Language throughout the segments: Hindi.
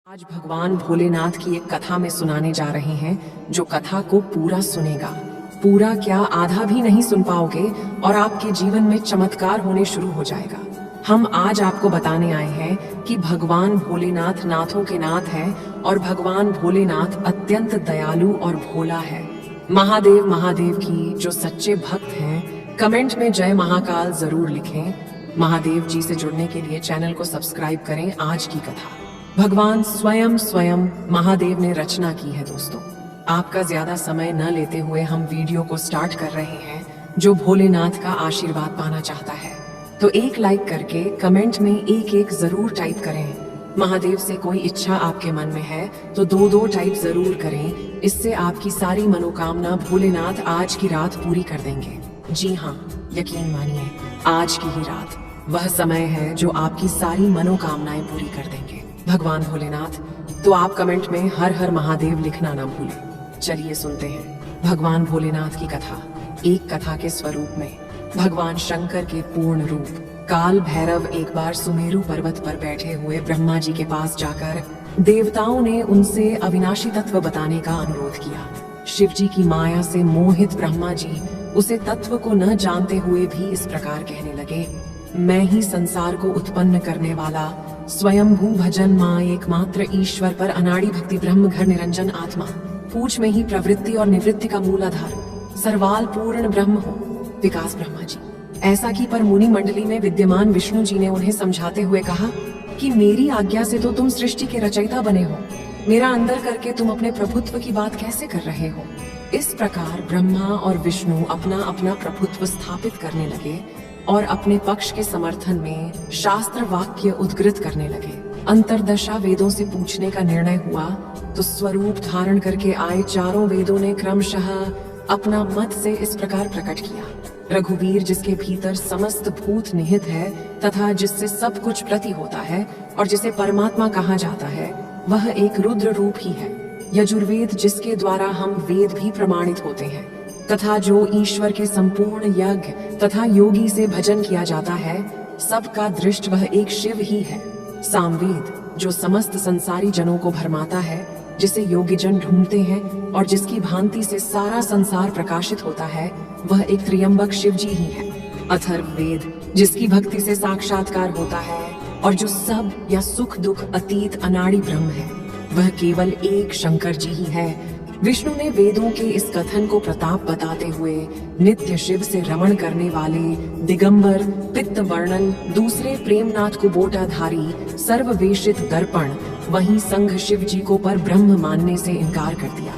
आज भगवान भोलेनाथ की एक कथा में सुनाने जा रहे हैं। जो कथा को पूरा सुनेगा, पूरा क्या आधा भी नहीं सुन पाओगे और आपके जीवन में चमत्कार होने शुरू हो जाएगा। हम आज आपको बताने आए हैं कि भगवान भोलेनाथ नाथों के नाथ हैं और भगवान भोलेनाथ अत्यंत दयालु और भोला है। महादेव महादेव की जो सच्चे भक्त हैं कमेंट में जय महाकाल जरूर लिखें। महादेव जी से जुड़ने के लिए चैनल को सब्सक्राइब करें। आज की कथा भगवान स्वयं महादेव ने रचना की है। दोस्तों, आपका ज्यादा समय न लेते हुए हम वीडियो को स्टार्ट कर रहे हैं। जो भोलेनाथ का आशीर्वाद पाना चाहता है तो एक लाइक करके कमेंट में एक जरूर टाइप करें। महादेव से कोई इच्छा आपके मन में है तो दो टाइप जरूर करें। इससे आपकी सारी मनोकामना भोलेनाथ आज की रात पूरी कर देंगे। जी हाँ, यकीन मानिए, आज की ही रात वह समय है जो आपकी सारी मनोकामनाएं पूरी कर देंगे भगवान भोलेनाथ। तो आप कमेंट में हर हर महादेव लिखना ना भूलें। चलिए सुनते हैं भगवान भोलेनाथ की कथा। एक कथा के स्वरूप में भगवान शंकर के पूर्ण रूप काल भैरव एक बार सुमेरु पर्वत पर बैठे हुए ब्रह्मा जी के पास जाकर देवताओं ने उनसे अविनाशी तत्व बताने का अनुरोध किया। शिव जी की माया से मोहित ब्रह्मा जी उसे तत्व को न जानते हुए भी इस प्रकार कहने लगे, मैं ही संसार को उत्पन्न करने वाला स्वयंभू भजन माँ एकमात्र ईश्वर पर अनाड़ी भक्ति ब्रह्म घर निरंजन आत्मा, पूछ में ही प्रवृत्ति और निवृत्ति का मूलाधार, सरवाल पूर्ण ब्रह्म हो विकास ब्रह्मा जी। ऐसा की पर मुनि मंडली में विद्यमान विष्णु जी ने उन्हें समझाते हुए कहा कि मेरी आज्ञा से तो तुम सृष्टि के रचयिता बने हो, मेरा अंदर करके तुम अपने प्रभुत्व की बात कैसे कर रहे हो। इस प्रकार ब्रह्मा और विष्णु अपना अपना प्रभुत्व स्थापित करने लगे और अपने पक्ष के समर्थन में शास्त्र वाक्य उद्गृत करने लगे। अंतरदशा वेदों से पूछने का निर्णय हुआ तो स्वरूप धारण करके आए चारों वेदों ने क्रमशः अपना मत से इस प्रकार प्रकट किया। रघुवीर जिसके भीतर समस्त भूत निहित है तथा जिससे सब कुछ प्रति होता है और जिसे परमात्मा कहा जाता है, वह एक रुद्र रूप ही है। यजुर्वेद जिसके द्वारा हम वेद भी प्रमाणित होते हैं तथा जो ईश्वर के संपूर्ण यज्ञ तथा योगी से भजन किया जाता है, सबका दृष्ट वह एक शिव ही है। सामवेद जो समस्त संसारी जनों को भरमाता है, जिसे योगी जन ढूंढते हैं और जिसकी भांति से सारा संसार प्रकाशित होता है, वह एक त्र्यंबक शिव जी ही है। अथर्ववेद जिसकी भक्ति से साक्षात्कार होता है और जो सब या सुख दुख अतीत अनाड़ी ब्रह्म है, वह केवल एक शंकर जी ही है। विष्णु ने वेदों के इस कथन को प्रताप बताते हुए नित्य शिव से रमण करने वाले दिगंबर पित्त वर्णन दूसरे प्रेमनाथ को बोटाधारी सर्ववेशित दर्पण वहीं संघ शिव जी को पर ब्रह्म मानने से इनकार कर दिया।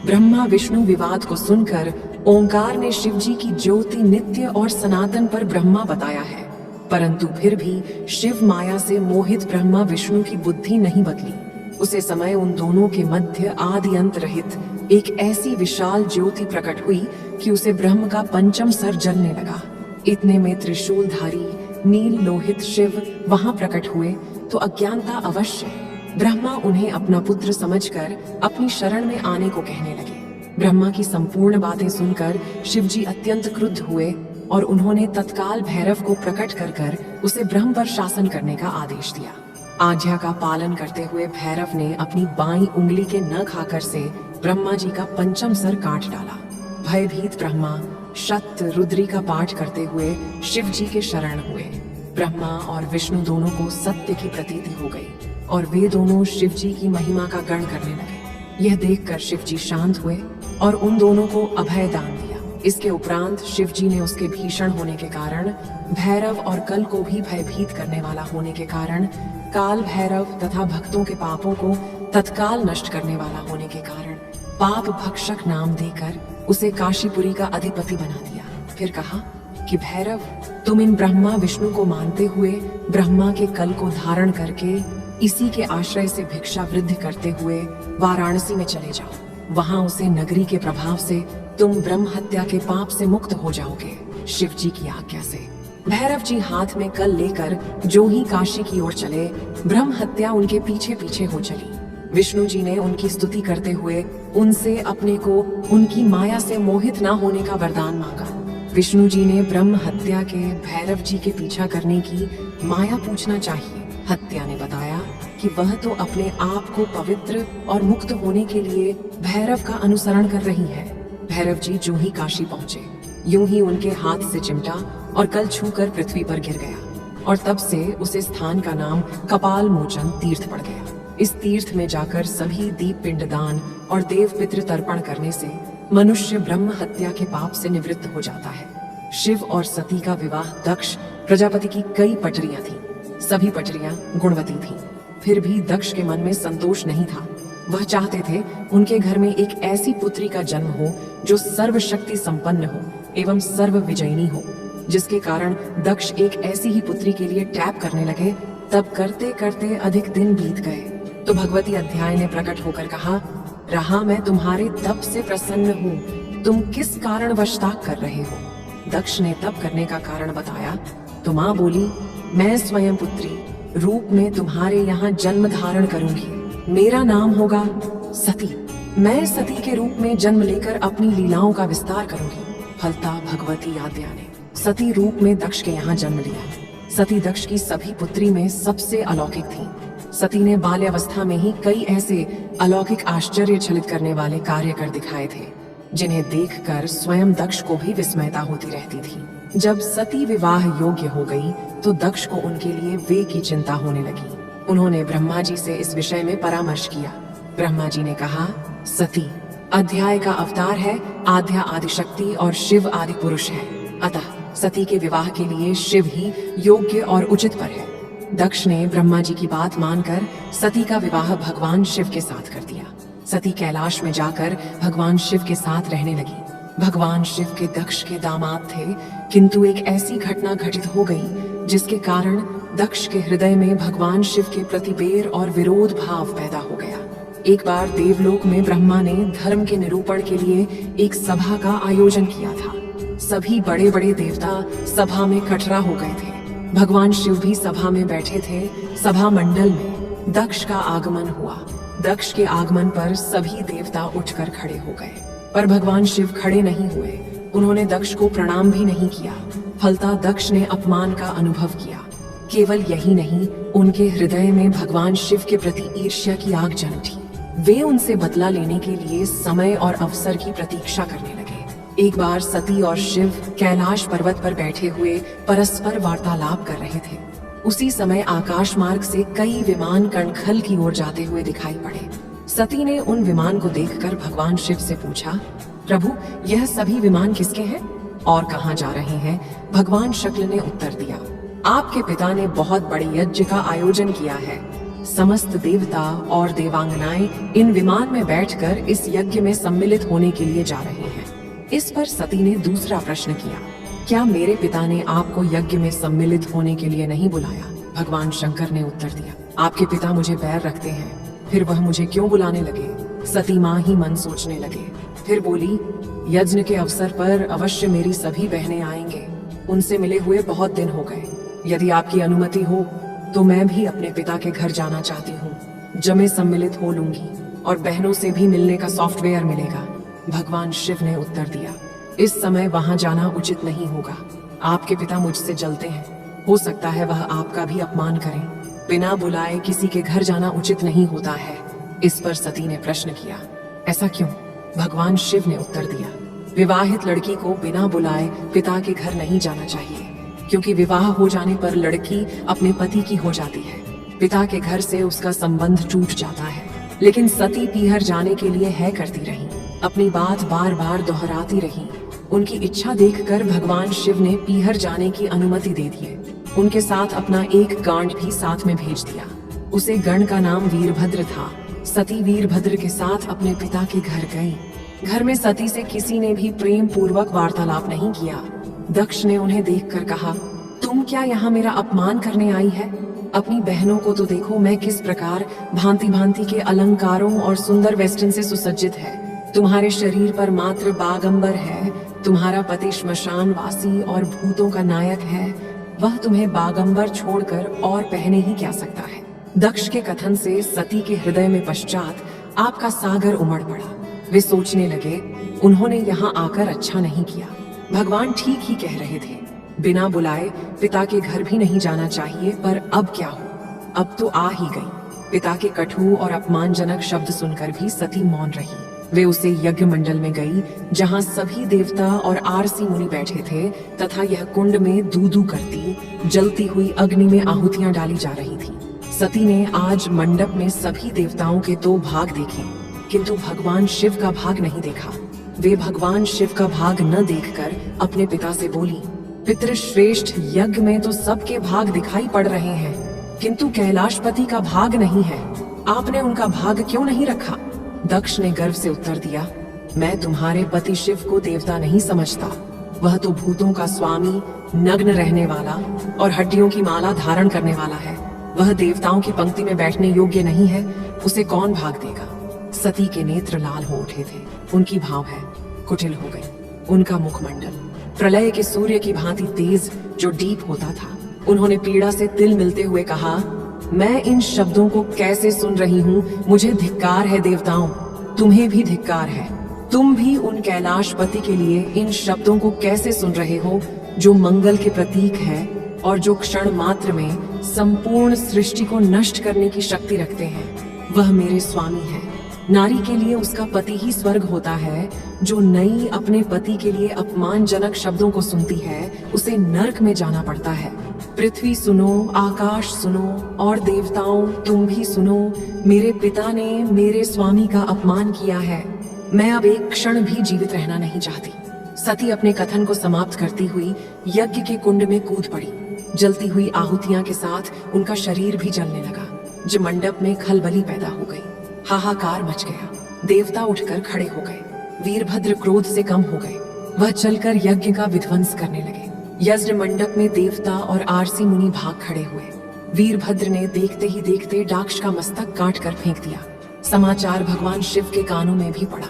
ब्रह्मा विष्णु विवाद को सुनकर ओंकार ने शिव जी की ज्योति नित्य और सनातन पर ब्रह्मा बताया है, परंतु फिर भी शिव माया से मोहित ब्रह्मा विष्णु की बुद्धि नहीं बदली। उसे समय उन दोनों के मध्य आदि अंत रहित एक ऐसी विशाल ज्योति प्रकट हुई कि उसे ब्रह्म का पंचम सर जलने लगा। इतने में त्रिशूलधारी नील लोहित शिव वहां प्रकट हुए तो अज्ञानता अवश्य ब्रह्मा उन्हें अपना पुत्र समझकर अपनी शरण में आने को कहने लगे। ब्रह्मा की संपूर्ण बातें सुनकर शिव जी अत्यंत क्रुद्ध हुए और उन्होंने तत्काल भैरव को प्रकट कर उसे ब्रह्म पर शासन करने का आदेश दिया। आज्ञा का पालन करते हुए भैरव ने अपनी बाईं उंगली के नख आकर से ब्रह्मा जी का पंचम सर काट डाला। भयभीत ब्रह्मा शत रुद्री का पाठ करते हुए शिव जी के शरण हुए। ब्रह्मा और विष्णु दोनों को सत्य की प्रतीति हो गई और वे दोनों शिव जी की महिमा का गण करने लगे। यह देखकर शिव जी शांत हुए और उन दोनों को अभय दान दिया। इसके उपरांत शिव जी ने उसके भीषण होने के कारण भैरव और कल को भी भयभीत करने वाला होने के कारण काल भैरव तथा भक्तों के पापों को तत्काल नष्ट करने वाला होने के कारण पाप भक्षक नाम देकर उसे काशीपुरी का अधिपति बना दिया। फिर कहा कि भैरव, तुम इन ब्रह्मा विष्णु को मानते हुए ब्रह्मा के कल को धारण करके इसी के आश्रय से भिक्षा वृद्धि करते हुए वाराणसी में चले जाओ। वहां उसे नगरी के प्रभाव से तुम ब्रह्म हत्या के पाप से मुक्त हो जाओगे। शिव जी की आज्ञा से भैरव जी हाथ में कल लेकर जो ही काशी की ओर चले, ब्रह्म हत्या उनके पीछे पीछे हो चली। विष्णु जी ने उनकी स्तुति करते हुए उनसे अपने को उनकी माया से मोहित न होने का वरदान मांगा। विष्णु जी ने ब्रह्म हत्या के भैरव जी के पीछा करने की माया पूछना चाहिए। हत्या ने बताया कि वह तो अपने आप को पवित्र और मुक्त होने के लिए भैरव का अनुसरण कर रही है। भैरव जी जो ही काशी पहुंचे, यूं ही उनके हाथ से चिमटा और कल छूकर पृथ्वी पर गिर गया और तब से उस स्थान का नाम कपाल मोचन तीर्थ पड़ गया। इस तीर्थ में जाकर सभी दीप पिंडदान और देव पितृ तर्पण करने से मनुष्य ब्रह्म हत्या के पाप से निवृत्त हो जाता है। शिव और सती का विवाह दक्ष प्रजापति की कई पटरियां थीं। सभी पटरियां गुणवती थीं। फिर भी दक्ष के मन में संतोष नहीं था। वह चाहते थे उनके घर में एक ऐसी पुत्री का जन्म हो जो सर्वशक्ति संपन्न हो एवं सर्व विजयिनी हो, जिसके कारण दक्ष एक ऐसी ही पुत्री के लिए टैप करने लगे। तब करते करते अधिक दिन बीत गए तो भगवती अध्याय ने प्रकट होकर कहा, रहा मैं तुम्हारे तप से प्रसन्न हूँ, तुम किस कारण वशताक कर रहे हो। दक्ष ने तप करने का कारण बताया तो माँ बोली, मैं स्वयं पुत्री रूप में तुम्हारे यहाँ जन्म धारण करूंगी। मेरा नाम होगा सती। मैं सती के रूप में जन्म लेकर अपनी लीलाओं का विस्तार करूंगी। फलता भगवती आज्ञा ने सती रूप में दक्ष के यहाँ जन्म लिया। सती दक्ष की सभी पुत्री में सबसे अलौकिक थी। सती ने बाल्यावस्था में ही कई ऐसे अलौकिक आश्चर्य छलित करने वाले कार्य कर दिखाए थे, जिन्हें देखकर स्वयं दक्ष को भी विस्मयता होती रहती थी। जब सती विवाह योग्य हो गई तो दक्ष को उनके लिए वे की चिंता होने लगी। उन्होंने ब्रह्मा जी से इस विषय में परामर्श किया। ब्रह्मा जी ने कहा, सती अध्याय का अवतार है, आद्या आदिशक्ति और शिव आदि पुरुष है, अतः सती के विवाह के लिए शिव ही योग्य और उचित पर है। दक्ष ने ब्रह्मा जी की बात मानकर सती का विवाह भगवान शिव के साथ कर दिया। सती कैलाश में जाकर भगवान शिव के साथ रहने लगी। भगवान शिव के दक्ष के दामाद थे, किंतु एक ऐसी घटना घटित हो गई जिसके कारण दक्ष के हृदय में भगवान शिव के प्रति बैर और विरोध भाव पैदा हो गया। एक बार देवलोक में ब्रह्मा ने धर्म के निरूपण के लिए एक सभा का आयोजन किया था। सभी बड़े बड़े देवता सभा में इकट्ठा हो गए थे। भगवान शिव भी सभा में बैठे थे। सभा मंडल में दक्ष का आगमन हुआ। दक्ष के आगमन पर सभी देवता उठकर खड़े हो गए, पर भगवान शिव खड़े नहीं हुए। उन्होंने दक्ष को प्रणाम भी नहीं किया। फलता दक्ष ने अपमान का अनुभव किया। केवल यही नहीं, उनके हृदय में भगवान शिव के प्रति ईर्ष्या की आग जल उठी। वे उनसे बदला लेने के लिए समय और अवसर की प्रतीक्षा करने लगे। एक बार सती और शिव कैलाश पर्वत पर बैठे हुए परस्पर वार्तालाप कर रहे थे। उसी समय आकाश मार्ग से कई विमान कणखल की ओर जाते हुए दिखाई पड़े। सती ने उन विमान को देखकर भगवान शिव से पूछा, प्रभु यह सभी विमान किसके हैं और कहाँ जा रहे हैं। भगवान शुक्ल ने उत्तर दिया, आपके पिता ने बहुत बड़े यज्ञ का आयोजन किया है। समस्त देवता और देवांगनाएं इन विमान में बैठकर इस यज्ञ में सम्मिलित होने के लिए जा रहे हैं। इस पर सती ने दूसरा प्रश्न किया, क्या मेरे पिता ने आपको यज्ञ में सम्मिलित होने के लिए नहीं बुलाया। भगवान शंकर ने उत्तर दिया, आपके पिता मुझे बैर रखते हैं, फिर वह मुझे क्यों बुलाने लगे। सती माँ ही मन सोचने लगे। फिर बोली, यज्ञ के अवसर पर अवश्य मेरी सभी बहनें आएंगे। उनसे मिले हुए बहुत दिन हो गए। यदि आपकी अनुमति हो तो मैं भी अपने पिता के घर जाना चाहती हूँ। जमे सम्मिलित हो लूंगी और बहनों से भी मिलने का सॉफ्टवेयर मिलेगा। भगवान शिव ने उत्तर दिया, इस समय वहां जाना उचित नहीं होगा। आपके पिता मुझसे जलते हैं। हो सकता है वह आपका भी अपमान करें। बिना बुलाए किसी के घर जाना उचित नहीं होता है। इस पर सती ने प्रश्न किया, ऐसा क्यों। भगवान शिव ने उत्तर दिया, विवाहित लड़की को बिना बुलाए पिता के घर नहीं जाना चाहिए, क्योंकि विवाह हो जाने पर लड़की अपने पति की हो जाती है। पिता के घर से उसका संबंध टूट जाता है। लेकिन सती पीहर जाने के लिए है करती रही, अपनी बात बार बार दोहराती रही। उनकी इच्छा देखकर भगवान शिव ने पीहर जाने की अनुमति दे दी। उनके साथ अपना एक गांड भी साथ में भेज दिया। उसे गण का नाम वीरभद्र था। सती वीरभद्र के साथ अपने पिता के घर गई। घर में सती से किसी ने भी प्रेम पूर्वक वार्तालाप नहीं किया। दक्ष ने उन्हें देखकर कहा, तुम क्या यहाँ मेरा अपमान करने आई है। अपनी बहनों को तो देखो, मैं किस प्रकार भांति भांति के अलंकारों और सुंदर वेस्टर्न से सुसज्जित है। तुम्हारे शरीर पर मात्र बागंबर है। तुम्हारा पति श्मशान वासी और भूतों का नायक है। वह तुम्हें बागंबर छोड़कर और पहने ही क्या सकता है। दक्ष के कथन से सती के हृदय में पश्चात आपका सागर उमड़ पड़ा। वे सोचने लगे, उन्होंने यहाँ आकर अच्छा नहीं किया। भगवान ठीक ही कह रहे थे। बिना बुलाए पिता के घर भी नहीं जाना चाहिए, पर अब क्या हो, अब तो आ ही गई। पिता के कटु और अपमानजनक शब्द सुनकर भी सती मौन रही। वे उसे यज्ञ मंडल में गई, जहां सभी देवता और आरसी मुनि बैठे थे तथा यह कुंड में दूदू करती जलती हुई अग्नि में आहुतियां डाली जा रही थी। सती ने आज मंडप में सभी देवताओं के 2 भाग देखे, किंतु भगवान शिव का भाग नहीं देखा। वे भगवान शिव का भाग न देखकर अपने पिता से बोली, पितृश्रेष्ठ यज्ञ में तो सबके भाग दिखाई पड़ रहे हैं, किंतु कैलाशपति का भाग नहीं है। आपने उनका भाग क्यों नहीं रखा? दक्ष ने गर्व से उत्तर दिया, मैं तुम्हारे पति शिव को देवता नहीं समझता। वह तो भूतों का स्वामी, नग्न रहने वाला और हड्डियों की माला धारण करने वाला है। वह देवताओं की पंक्ति में बैठने योग्य नहीं है, उसे कौन भाग देगा? सती के नेत्र लाल हो उठे थे, उनकी भाव है कुटिल हो गई। उनका मुखमंडल प्रलय के सूर्य की भांति तेज जो डीप होता था। उन्होंने पीड़ा से तिल मिलते हुए कहा, मैं इन शब्दों को कैसे सुन रही हूँ? मुझे धिक्कार है देवताओं, तुम्हें भी धिक्कार है। तुम भी उन कैलाशपति के लिए इन शब्दों को कैसे सुन रहे हो, जो मंगल के प्रतीक है और जो क्षण मात्र में संपूर्ण सृष्टि को नष्ट करने की शक्ति रखते हैं। वह मेरे स्वामी है। नारी के लिए उसका पति ही स्वर्ग होता है। जो नई अपने पति के लिए अपमानजनक शब्दों को सुनती है, उसे नरक में जाना पड़ता है। पृथ्वी सुनो, आकाश सुनो और देवताओं तुम भी सुनो। मेरे पिता ने मेरे स्वामी का अपमान किया है। मैं अब एक क्षण भी जीवित रहना नहीं चाहती। सती अपने कथन को समाप्त करती हुई यज्ञ के कुंड में कूद पड़ी। जलती हुई आहुतियां के साथ उनका शरीर भी जलने लगा। जो मंडप में खलबली पैदा हो गई, हाहाकार मच गया। देवता उठकर खड़े हो गए। वीरभद्र क्रोध से कम हो गए। वह चलकर यज्ञ का विध्वंस करने लगे। यज्ञ मंडप में देवता और आरसी मुनि भाग खड़े हुए। वीरभद्र ने देखते ही देखते डाक्ष का मस्तक काट कर फेंक दिया। समाचार भगवान शिव के कानों में भी पड़ा।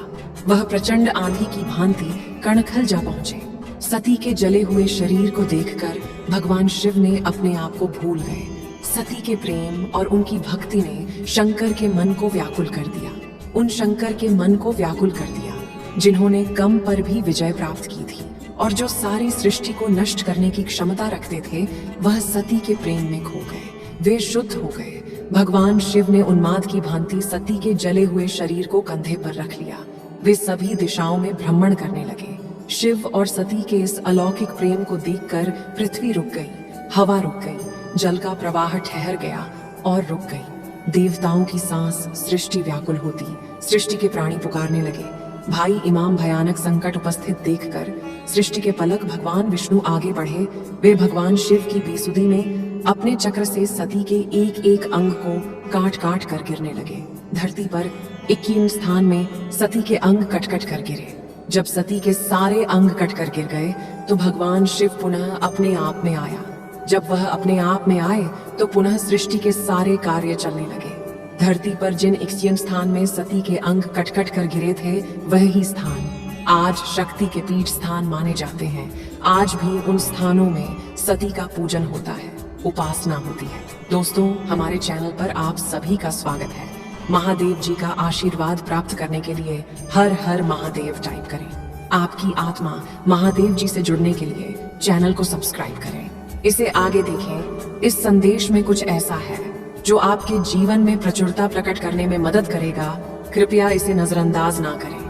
वह प्रचंड आंधी की भांति कणखल जा पहुंचे। सती के जले हुए शरीर को देखकर भगवान शिव ने अपने आप को भूल गए। सती के प्रेम और उनकी भक्ति ने शंकर के मन को व्याकुल कर दिया। उन शंकर के मन को व्याकुल कर दिया जिन्होंने कम पर भी विजय प्राप्त की थी और जो सारी सृष्टि को नष्ट करने की क्षमता रखते थे। वह सती के प्रेम में खो गए। वे शुद्ध हो गए। भगवान शिव ने उन्माद की भांति सती के जले हुए शरीर को कंधे पर रख लिया। वे सभी दिशाओं में भ्रमण करने लगे। शिव और सती के इस अलौकिक प्रेम को देखकर पृथ्वी रुक गई, हवा रुक गई, जल का प्रवाह ठहर गया और रुक गई। देवताओं की सांस, सृष्टि व्याकुल होती, सृष्टि के प्राणी पुकारने लगे। भाई इमाम भयानक संकट उपस्थित देखकर सृष्टि के पलक भगवान विष्णु आगे बढ़े। वे भगवान शिव की बेसुधी में अपने चक्र से सती के एक एक अंग को काट काट कर गिरने लगे। धरती पर 21 स्थान में सती के अंग कट कट कर गिरे। जब सती के सारे अंग कट कर गिर गए तो भगवान शिव पुनः अपने आप में आया। जब वह अपने आप में आए तो पुनः सृष्टि के सारे कार्य चलने लगे। धरती पर जिन 21 स्थान में सती के अंग कट कट कर गिरे थे, वह ही स्थान आज शक्ति के पीठ स्थान माने जाते हैं। आज भी उन स्थानों में सती का पूजन होता है, उपासना होती है। दोस्तों, हमारे चैनल पर आप सभी का स्वागत है। महादेव जी का आशीर्वाद प्राप्त करने के लिए हर हर महादेव टाइप करें। आपकी आत्मा महादेव जी से जुड़ने के लिए चैनल को सब्सक्राइब करें। इसे आगे देखें। इस संदेश में कुछ ऐसा है जो आपके जीवन में प्रचुरता प्रकट करने में मदद करेगा। कृपया इसे नजरअंदाज ना करें।